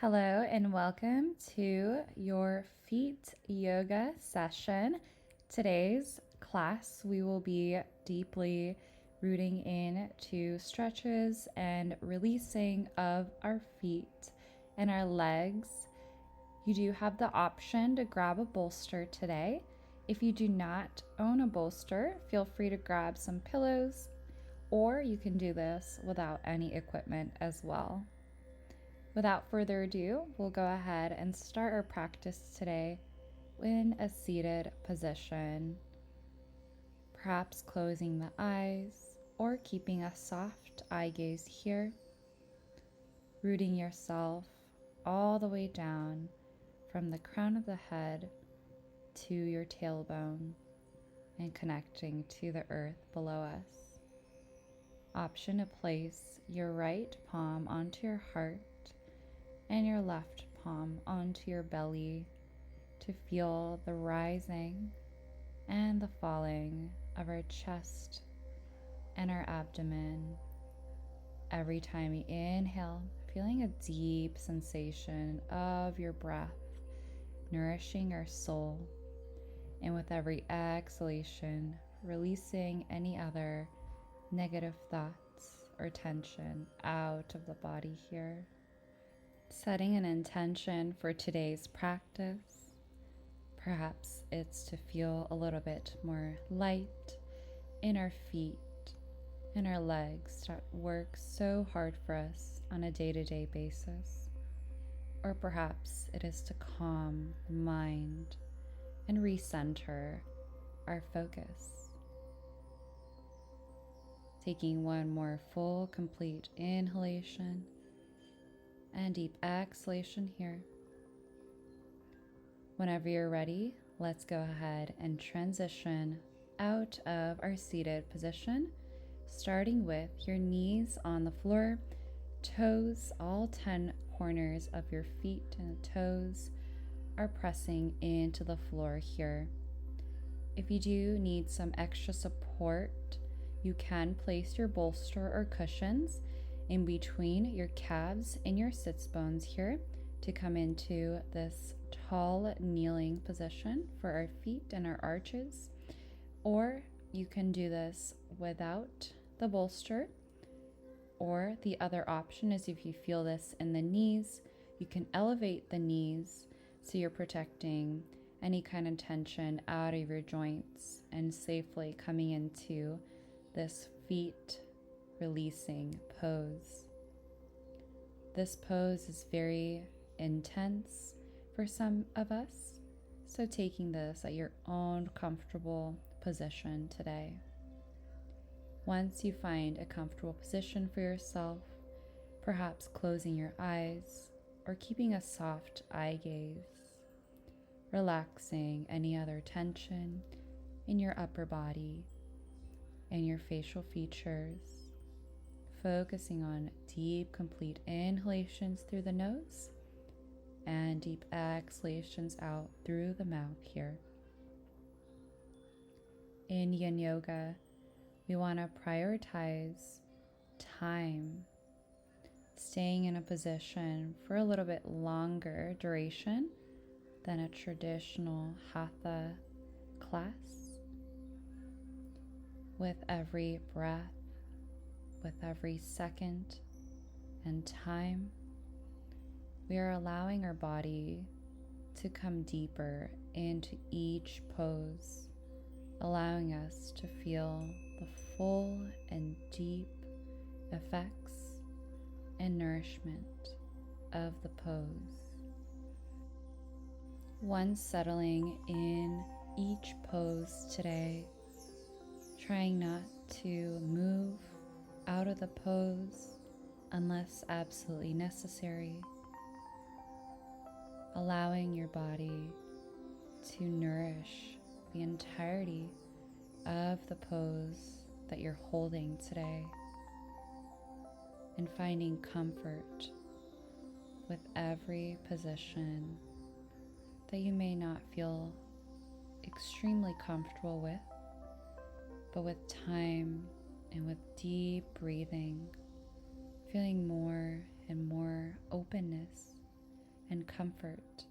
Hello and welcome to your feet yoga session. Today's class, we will be deeply rooting in to stretches and releasing of our feet and our legs. You do have the option to grab a bolster today. If you do not own a bolster, feel free to grab some pillows, or you can do this without any equipment as well. Without further ado, we'll go ahead and start our practice today in a seated position, perhaps closing the eyes or keeping a soft eye gaze here, rooting yourself all the way down from the crown of the head to your tailbone and connecting to the earth below us. Option to place your right palm onto your heart and your left palm onto your belly to feel the rising and the falling of our chest and our abdomen. Every time you inhale, feeling a deep sensation of your breath nourishing our soul, and with every exhalation, releasing any other negative thoughts or tension out of the body here. Setting an intention for today's practice. Perhaps it's to feel a little bit more light in our feet and our legs that work so hard for us on a day-to-day basis. Or perhaps it is to calm the mind and recenter our focus. Taking one more full, complete inhalation and deep exhalation here. Whenever you're ready, let's go ahead and transition out of our seated position, starting with your knees on the floor, toes, all 10 corners of your feet and toes are pressing into the floor here. If you do need some extra support, you can place your bolster or cushions in between your calves and your sits bones here to come into this tall kneeling position for our feet and our arches. Or you can do this without the bolster. Or the other option is, if you feel this in the knees, you can elevate the knees so you're protecting any kind of tension out of your joints and safely coming into this feet releasing pose. This pose is very intense for some of us, so taking this at your own comfortable position today. Once you find a comfortable position for yourself, perhaps closing your eyes or keeping a soft eye gaze, relaxing any other tension in your upper body and your facial features, focusing on deep, complete inhalations through the nose and deep exhalations out through the mouth here. In Yin Yoga, we want to prioritize time, staying in a position for a little bit longer duration than a traditional Hatha class. With every breath, with every second and time, we are allowing our body to come deeper into each pose, allowing us to feel the full and deep effects and nourishment of the pose. Once settling in each pose today, trying not to move out of the pose unless absolutely necessary, allowing your body to nourish the entirety of the pose that you're holding today, and finding comfort with every position that you may not feel extremely comfortable with, but with time and with deep breathing, feeling more and more openness and comfort,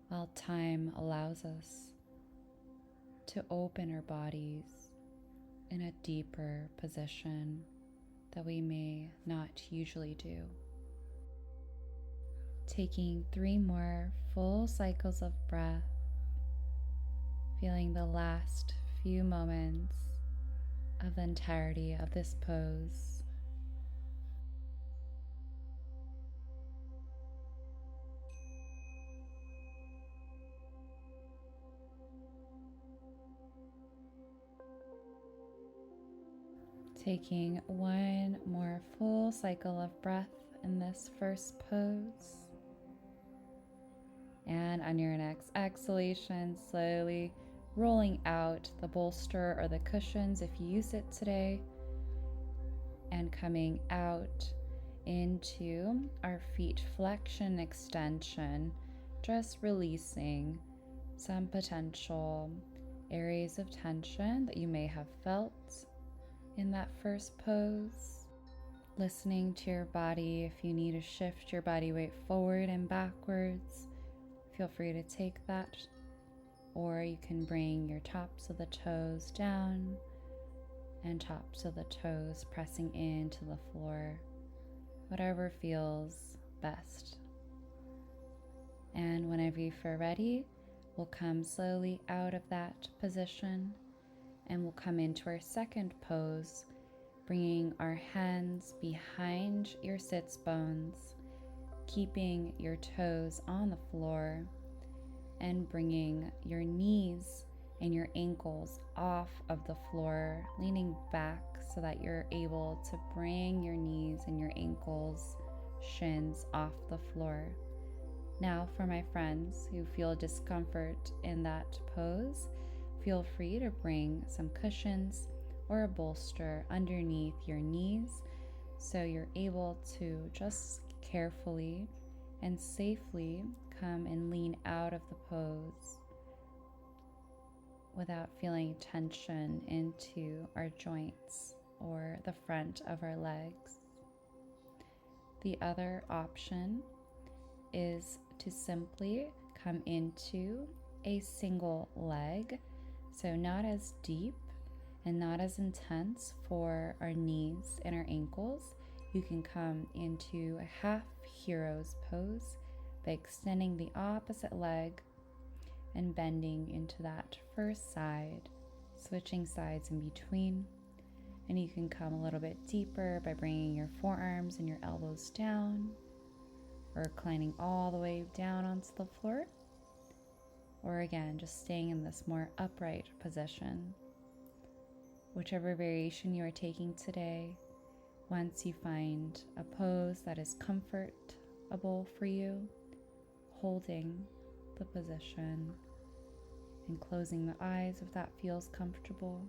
while time allows us to open our bodies in a deeper position that we may not usually do. Taking 3 more full cycles of breath, feeling the last few moments of the entirety of this pose. Taking 1 more full cycle of breath in this first pose. And on your next exhalation, slowly rolling out the bolster or the cushions if you use it today, and coming out into our feet flexion extension, just releasing some potential areas of tension that you may have felt in that first pose. Listening to your body. If you need to shift your body weight forward and backwards, feel free to take that, or you can bring your tops of the toes down and tops of the toes pressing into the floor, whatever feels best. And whenever you feel ready, we'll come slowly out of that position and we'll come into our second pose, bringing our hands behind your sits bones, keeping your toes on the floor, and bringing your knees and your ankles off of the floor, leaning back so that you're able to bring your knees and your ankles, shins off the floor. Now, for my friends who feel discomfort in that pose, feel free to bring some cushions or a bolster underneath your knees so you're able to just carefully and safely come and lean out of the pose without feeling tension into our joints or the front of our legs. The other option is to simply come into a single leg, so not as deep and not as intense for our knees and our ankles. You can come into a half hero's pose by extending the opposite leg and bending into that first side, switching sides in between. And you can come a little bit deeper by bringing your forearms and your elbows down, or reclining all the way down onto the floor, or again, just staying in this more upright position. Whichever variation you are taking today, once you find a pose that is comfortable for you, holding the position and closing the eyes if that feels comfortable,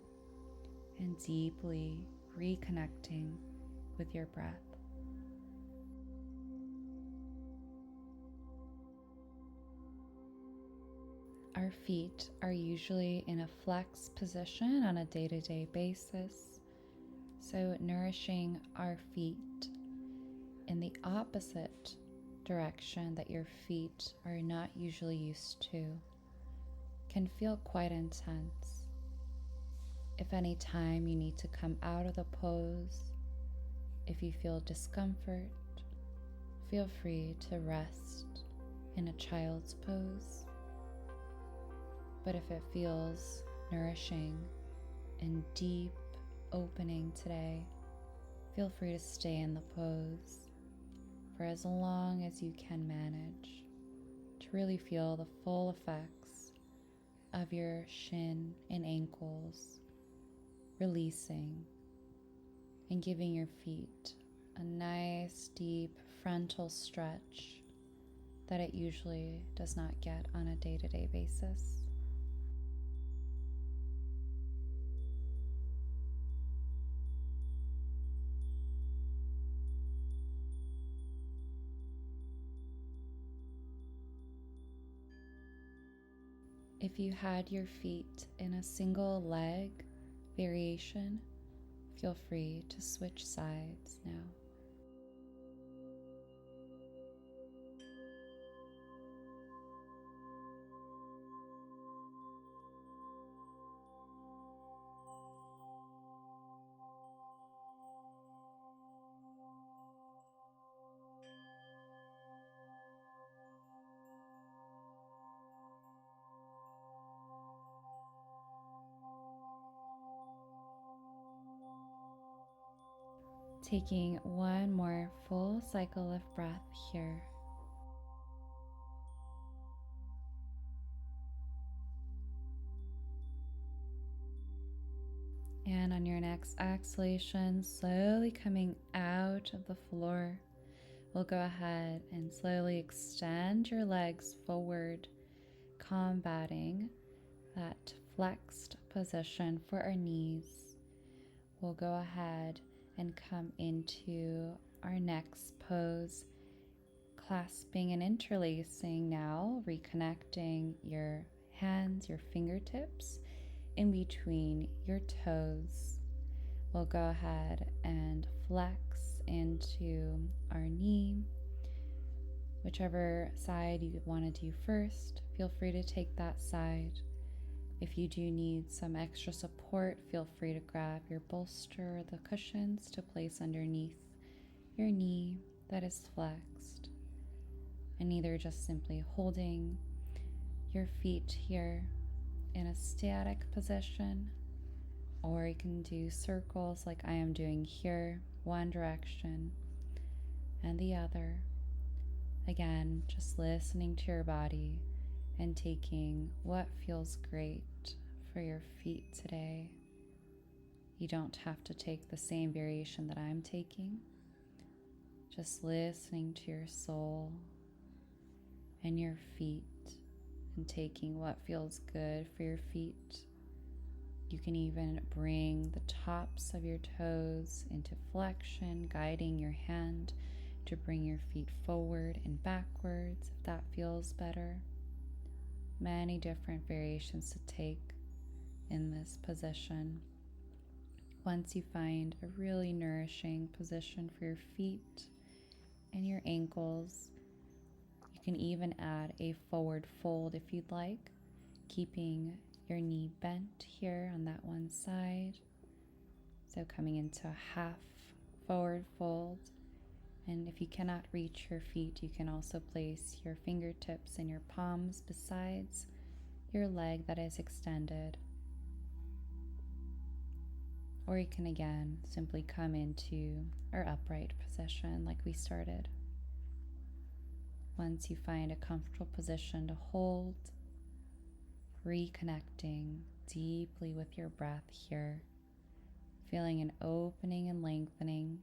and deeply reconnecting with your breath. Our feet are usually in a flex position on a day-to-day basis, so nourishing our feet in the opposite direction that your feet are not usually used to can feel quite intense. If any time you need to come out of the pose, if you feel discomfort, feel free to rest in a child's pose. But if it feels nourishing and deep opening today, feel free to stay in the pose for as long as you can manage to really feel the full effects of your shin and ankles releasing and giving your feet a nice deep frontal stretch that it usually does not get on a day-to-day basis. If you had your feet in a single leg variation, feel free to switch sides now. Taking one more full cycle of breath here. And on your next exhalation, slowly coming out of the floor, we'll go ahead and slowly extend your legs forward, combating that flexed position for our knees. We'll go ahead and come into our next pose, clasping and interlacing now, reconnecting your hands, your fingertips in between your toes. We'll go ahead and flex into our knee. Whichever side you want to do first, feel free to take that side. If you do need some extra support, feel free to grab your bolster or the cushions to place underneath your knee that is flexed. And either just simply holding your feet here in a static position, or you can do circles like I am doing here, one direction and the other. Again, just listening to your body and taking what feels great for your feet today. You don't have to take the same variation that I'm taking. Just listening to your soul and your feet and taking what feels good for your feet. You can even bring the tops of your toes into flexion, guiding your hand to bring your feet forward and backwards if that feels better. Many different variations to take in this position. Once you find a really nourishing position for your feet and your ankles, you can even add a forward fold if you'd like, keeping your knee bent here on that one side. So coming into a half forward fold. And if you cannot reach your feet, you can also place your fingertips and your palms besides your leg that is extended. Or you can again simply come into our upright position like we started. Once you find a comfortable position to hold, reconnecting deeply with your breath here, feeling an opening and lengthening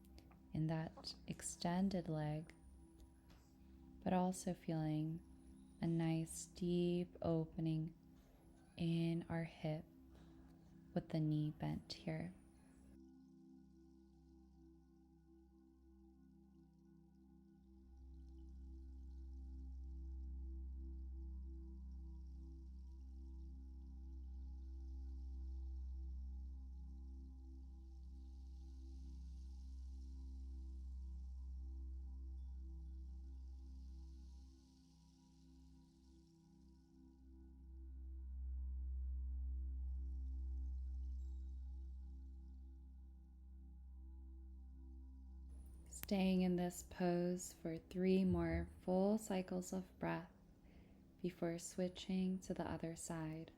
in that extended leg, but also feeling a nice deep opening in our hip with the knee bent here. Staying in this pose for 3 more full cycles of breath before switching to the other side.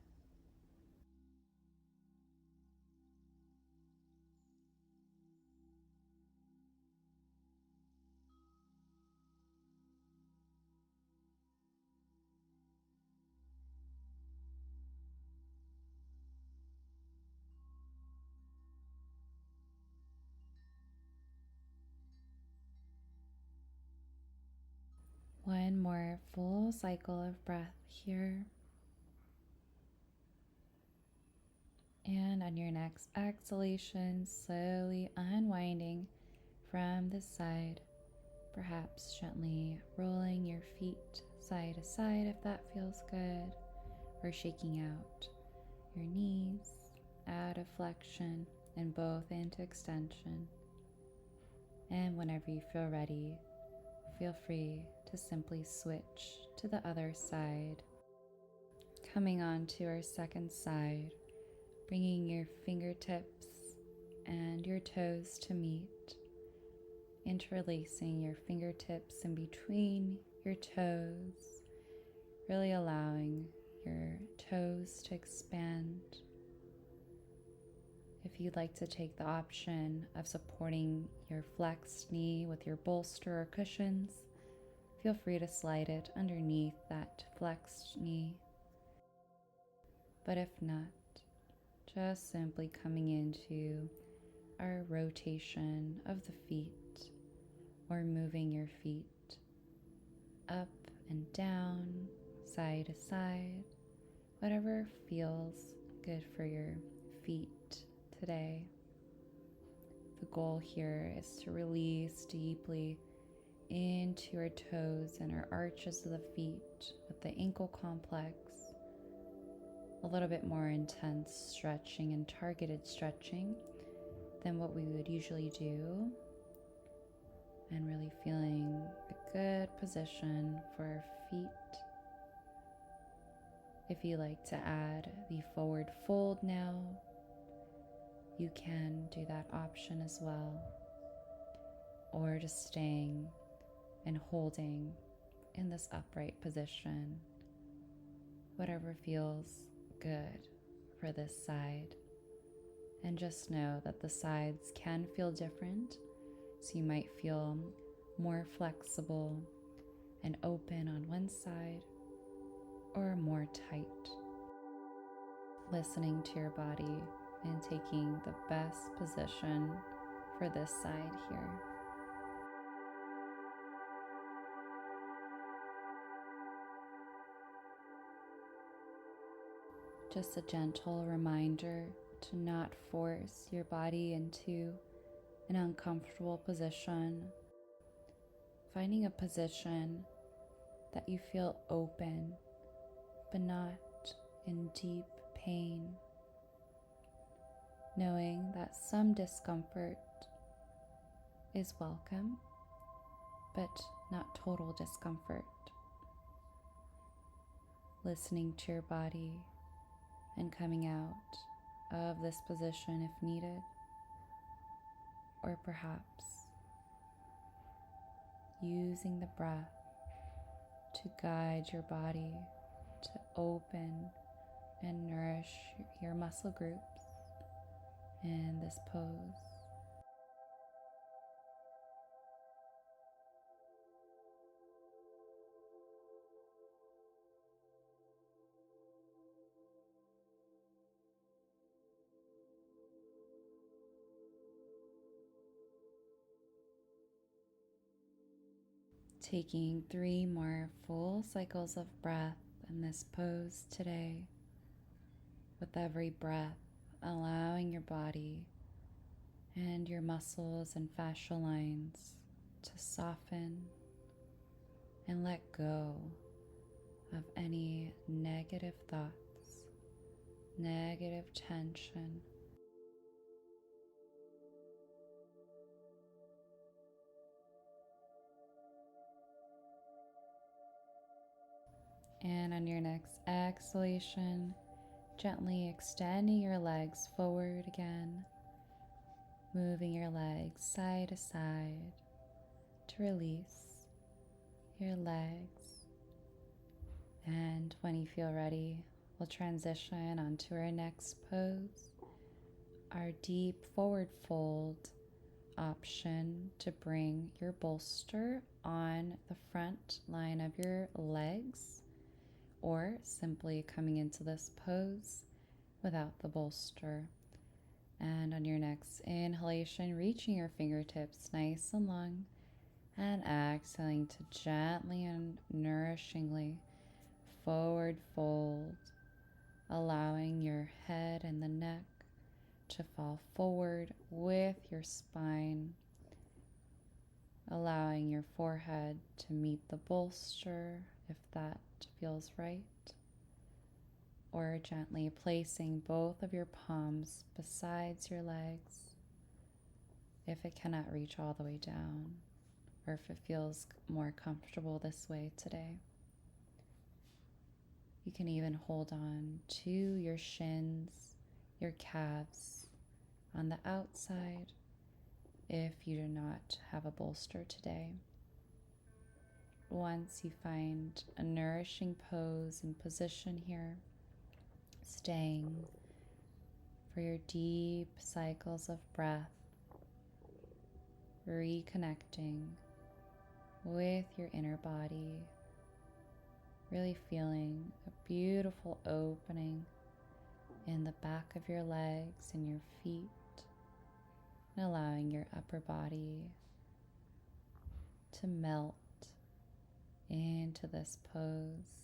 One more full cycle of breath here. And on your next exhalation, slowly unwinding from the side, perhaps gently rolling your feet side to side if that feels good, or shaking out your knees out of flexion and both into extension. And whenever you feel ready, feel free to simply switch to the other side. Coming on to our second side, bringing your fingertips and your toes to meet, interlacing your fingertips in between your toes, really allowing your toes to expand. If you'd like to take the option of supporting your flexed knee with your bolster or cushions, feel free to slide it underneath that flexed knee. But if not, just simply coming into our rotation of the feet or moving your feet up and down, side to side, whatever feels good for your feet today. The goal here is to release deeply into our toes and our arches of the feet with the ankle complex. A little bit more intense stretching and targeted stretching than what we would usually do. And really feeling a good position for our feet. If you like to add the forward fold now, you can do that option as well. Or just staying and holding in this upright position, whatever feels good for this side. And just know that the sides can feel different, so you might feel more flexible and open on one side or more tight. Listening to your body and taking the best position for this side here. Just a gentle reminder to not force your body into an uncomfortable position. Finding a position that you feel open, but not in deep pain. Knowing that some discomfort is welcome, but not total discomfort. Listening to your body and coming out of this position if needed, or perhaps using the breath to guide your body to open and nourish your muscle groups in this pose. Taking 3 more full cycles of breath in this pose today. With every breath, allowing your body and your muscles and fascial lines to soften and let go of any negative thoughts, negative tension. And on your next exhalation, gently extending your legs forward again, moving your legs side to side to release your legs. And when you feel ready, we'll transition onto our next pose, our deep forward fold option to bring your bolster on the front line of your legs, or simply coming into this pose without the bolster. And on your next inhalation, reaching your fingertips nice and long, and exhaling to gently and nourishingly forward fold, allowing your head and the neck to fall forward with your spine, allowing your forehead to meet the bolster if that feels right, or gently placing both of your palms besides your legs if it cannot reach all the way down, or if it feels more comfortable this way today. You can even hold on to your shins, your calves on the outside if you do not have a bolster today. Once you find a nourishing pose and position here, staying for your deep cycles of breath, reconnecting with your inner body, really feeling a beautiful opening in the back of your legs and your feet, and allowing your upper body to melt into this pose.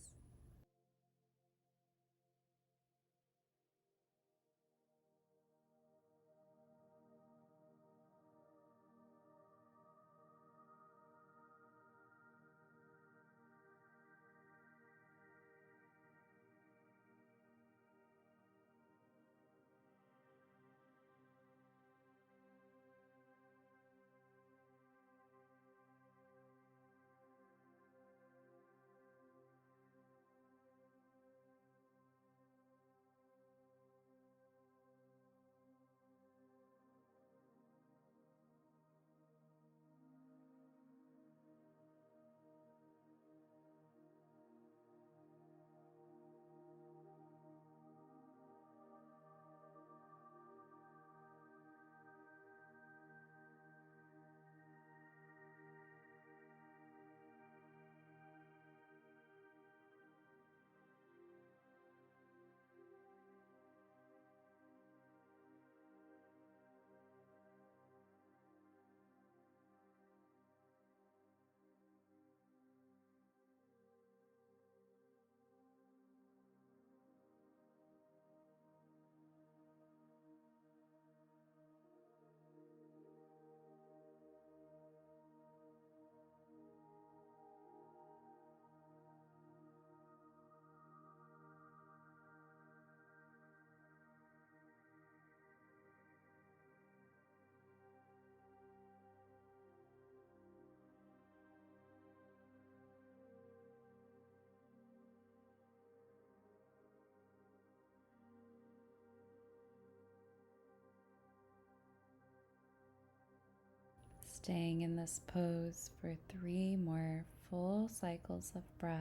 Staying in this pose for 3 more full cycles of breath.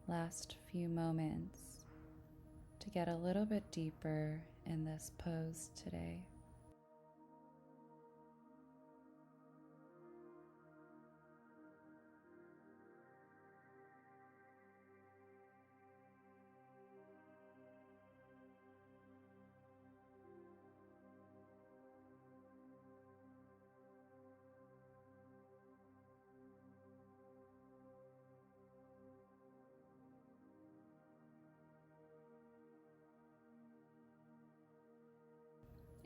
Last few moments to get a little bit deeper in this pose today.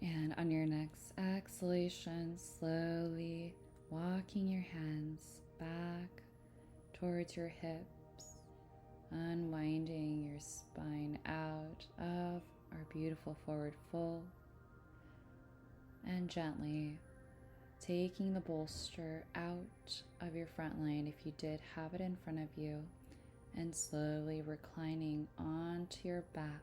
And on your next exhalation, slowly walking your hands back towards your hips, unwinding your spine out of our beautiful forward fold, and gently taking the bolster out of your front line if you did have it in front of you, and slowly reclining onto your back.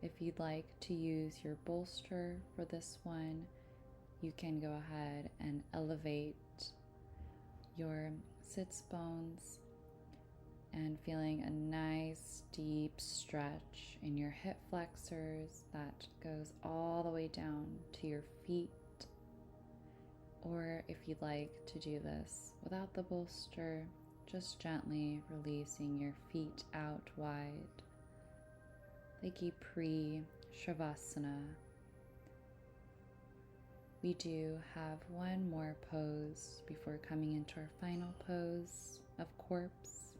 If you'd like to use your bolster for this one, you can go ahead and elevate your sits bones and feeling a nice deep stretch in your hip flexors that goes all the way down to your feet. Or if you'd like to do this without the bolster, just gently releasing your feet out wide. Bikari Shavasana. We do have one more pose before coming into our final pose of corpse,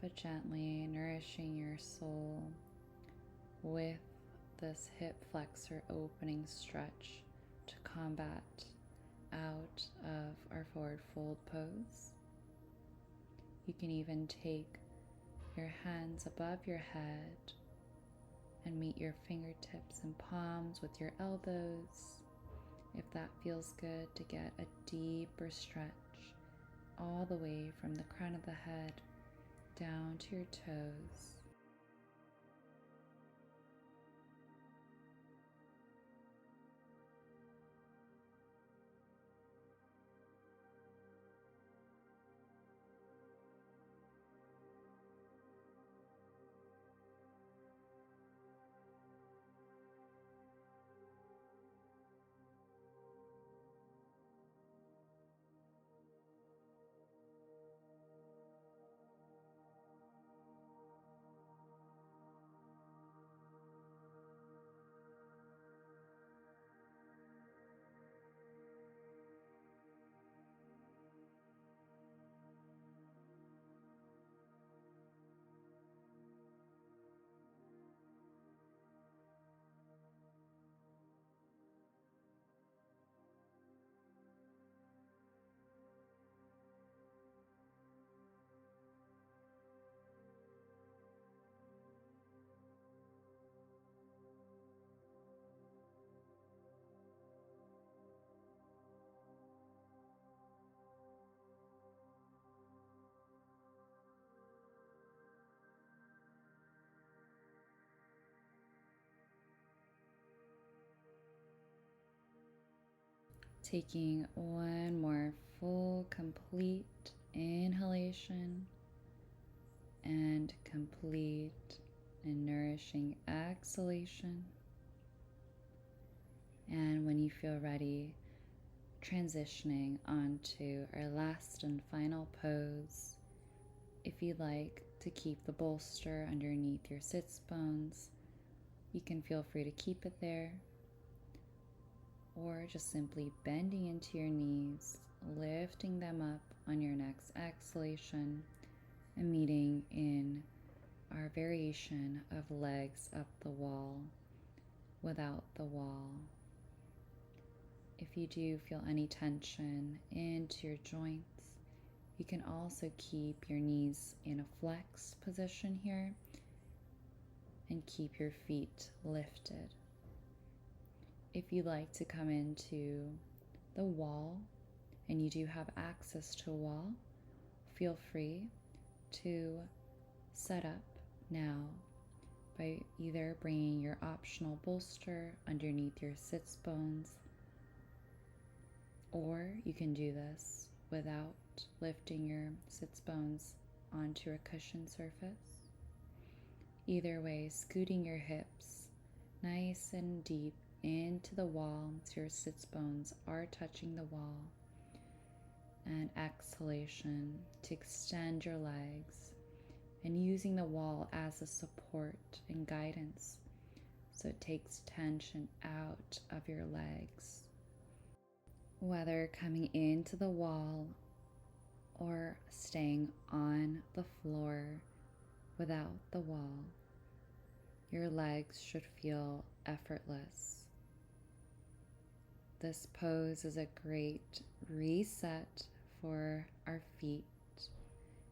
but gently nourishing your soul with this hip flexor opening stretch to combat out of our forward fold pose. You can even take your hands above your head and meet your fingertips and palms with your elbows, if that feels good, to get a deeper stretch all the way from the crown of the head down to your toes. Taking one more full, complete inhalation and complete and nourishing exhalation. And when you feel ready, transitioning onto our last and final pose. If you'd like to keep the bolster underneath your sits bones, you can feel free to keep it there, or just simply bending into your knees, lifting them up on your next exhalation, and meeting in our variation of legs up the wall without the wall. If you do feel any tension into your joints, you can also keep your knees in a flex position here and keep your feet lifted. If you like to come into the wall and you do have access to a wall, feel free to set up now by either bringing your optional bolster underneath your sits bones, or you can do this without lifting your sits bones onto a cushion surface. Either way, scooting your hips nice and deep into the wall so your sits bones are touching the wall, and exhalation to extend your legs and using the wall as a support and guidance so it takes tension out of your legs. Whether coming into the wall or staying on the floor without the wall, your legs should feel effortless. This pose is a great reset for our feet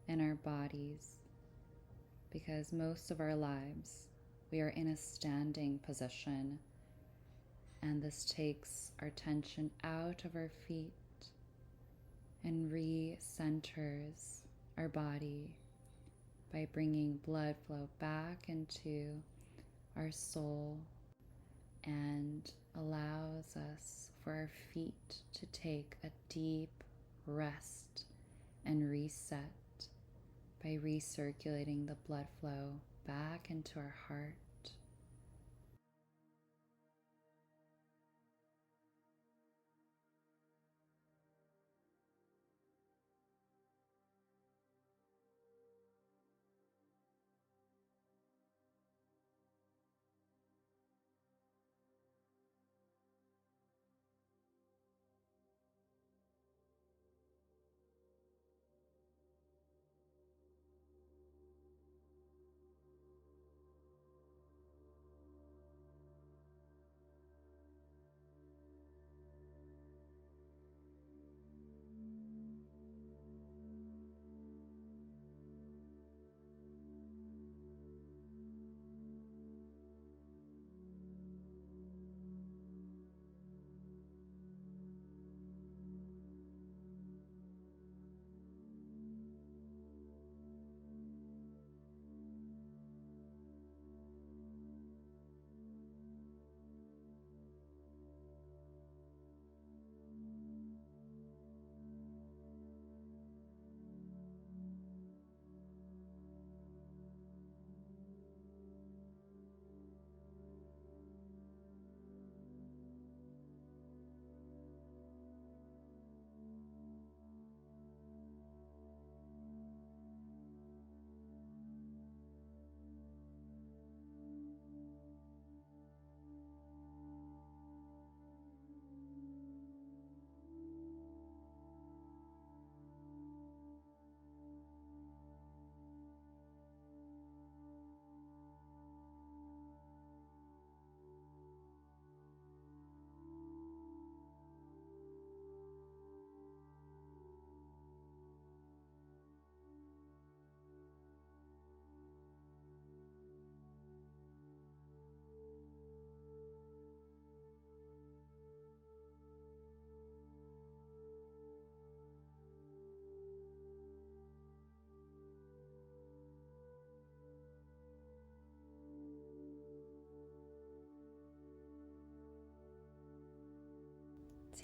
and our bodies, because most of our lives we are in a standing position, and this takes our tension out of our feet and re-centers our body by bringing blood flow back into our soul, and allows us for our feet to take a deep rest and reset by recirculating the blood flow back into our heart.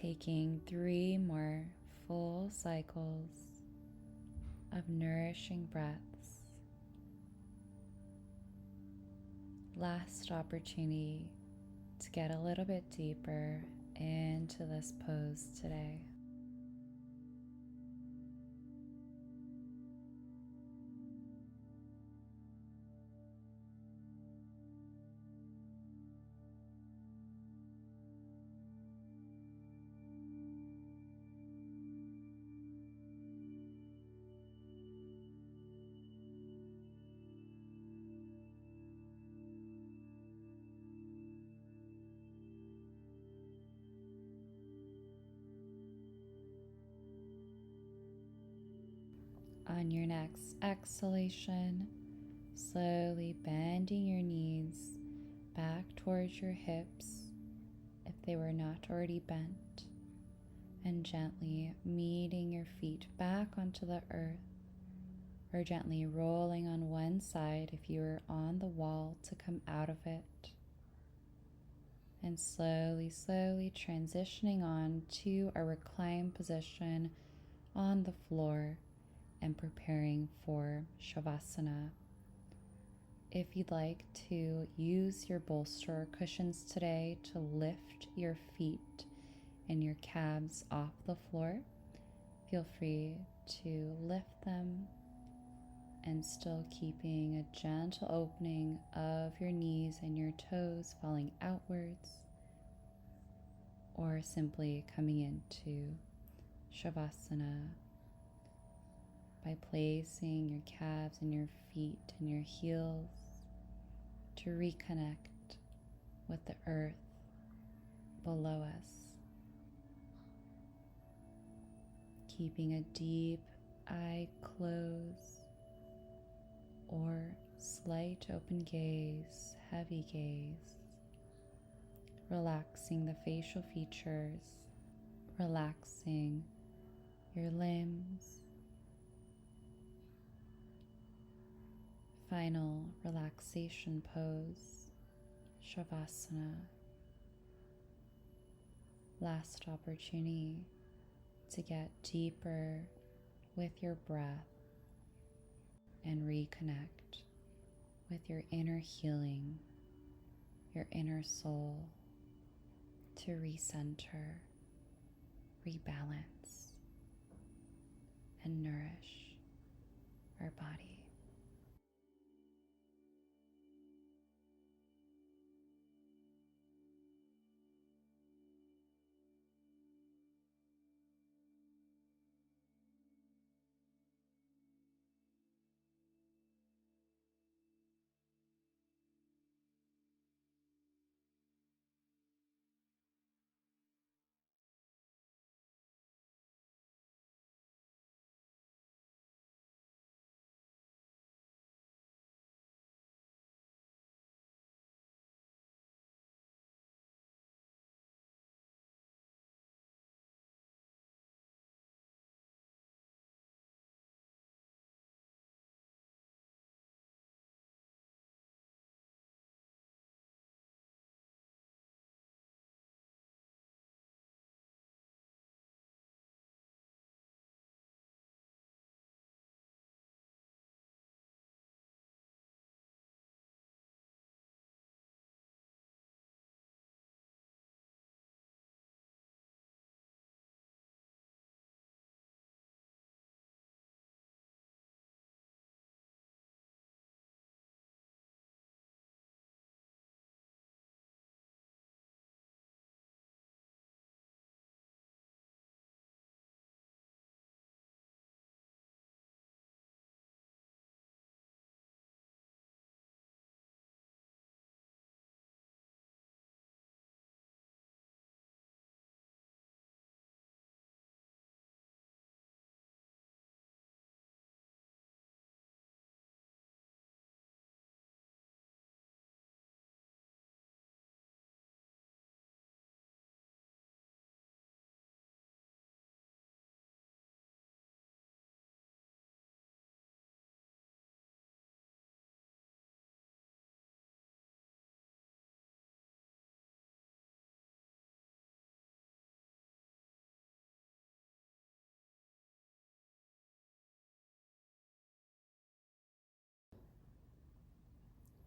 taking 3 more full cycles of nourishing breaths. Last opportunity to get a little bit deeper into this pose today. On your next exhalation, slowly bending your knees back towards your hips if they were not already bent, and gently meeting your feet back onto the earth, or gently rolling on one side if you are on the wall to come out of it, and slowly transitioning on to a reclined position on the floor and preparing for Shavasana. If you'd like to use your bolster or cushions today to lift your feet and your calves off the floor, feel free to lift them and still keeping a gentle opening of your knees and your toes falling outwards, or simply coming into Shavasana by placing your calves and your feet and your heels to reconnect with the earth below us. Keeping a deep eye close or slight open gaze, heavy gaze. Relaxing the facial features, relaxing your limbs. Final relaxation pose, Shavasana. Last opportunity to get deeper with your breath and reconnect with your inner healing, your inner soul, to recenter, rebalance, and nourish our body.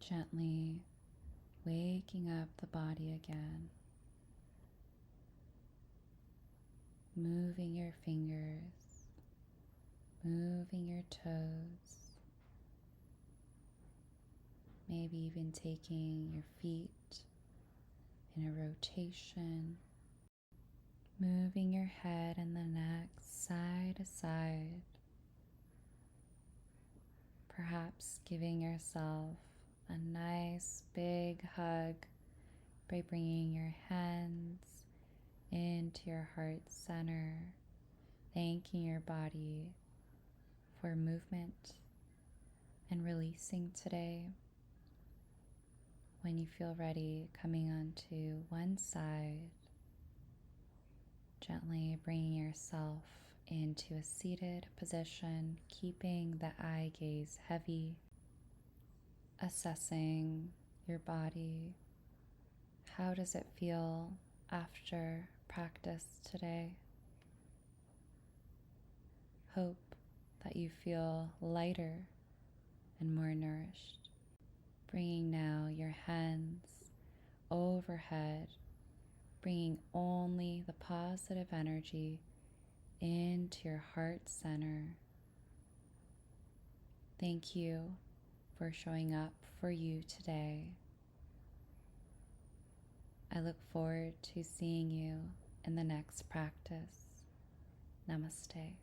Gently waking up the body again, moving your fingers, moving your toes, maybe even taking your feet in a rotation, moving your head and the neck side to side, perhaps giving yourself a nice big hug by bringing your hands into your heart center, thanking your body for movement and releasing today. When you feel ready, coming onto one side, gently bringing yourself into a seated position, keeping the eye gaze heavy, assessing your body. How does it feel after practice today? Hope that you feel lighter and more nourished. Bringing now your hands overhead, bringing only the positive energy into your heart center. Thank you for showing up for you today. I look forward to seeing you in the next practice. Namaste.